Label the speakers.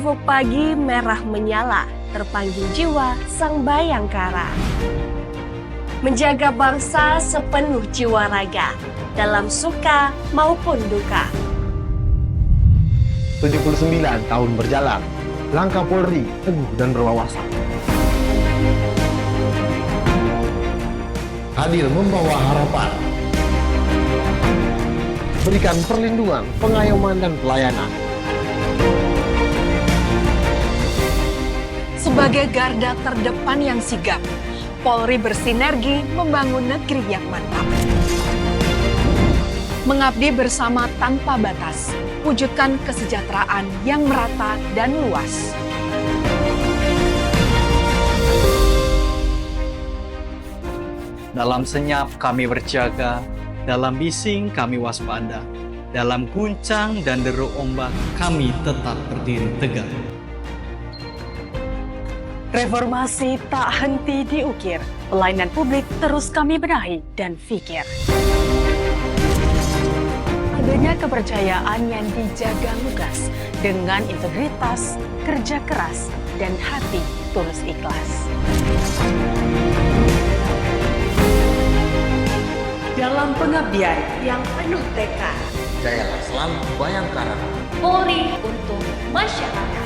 Speaker 1: Ufuk pagi merah menyala, terpanggil jiwa sang bayangkara. Menjaga bangsa sepenuh jiwa raga, dalam suka maupun duka.
Speaker 2: 79 tahun berjalan, langkah Polri teguh dan berwawasan. Hadir membawa harapan. Berikan perlindungan, pengayoman, dan pelayanan.
Speaker 3: Sebagai garda terdepan yang sigap, Polri bersinergi membangun negeri yang mantap. Mengabdi bersama tanpa batas, wujudkan kesejahteraan yang merata dan luas.
Speaker 4: Dalam senyap kami berjaga, dalam bising kami waspada, dalam guncang dan deru ombak kami tetap berdiri tegak.
Speaker 3: Reformasi tak henti diukir, pelayanan publik terus kami benahi dan fikir. Adanya kepercayaan yang dijaga lugas dengan integritas, kerja keras, dan hati tulus ikhlas.
Speaker 1: Dalam pengabdian yang penuh tekad,
Speaker 2: Jayalah selalu Bayangkara.
Speaker 1: Polri untuk masyarakat.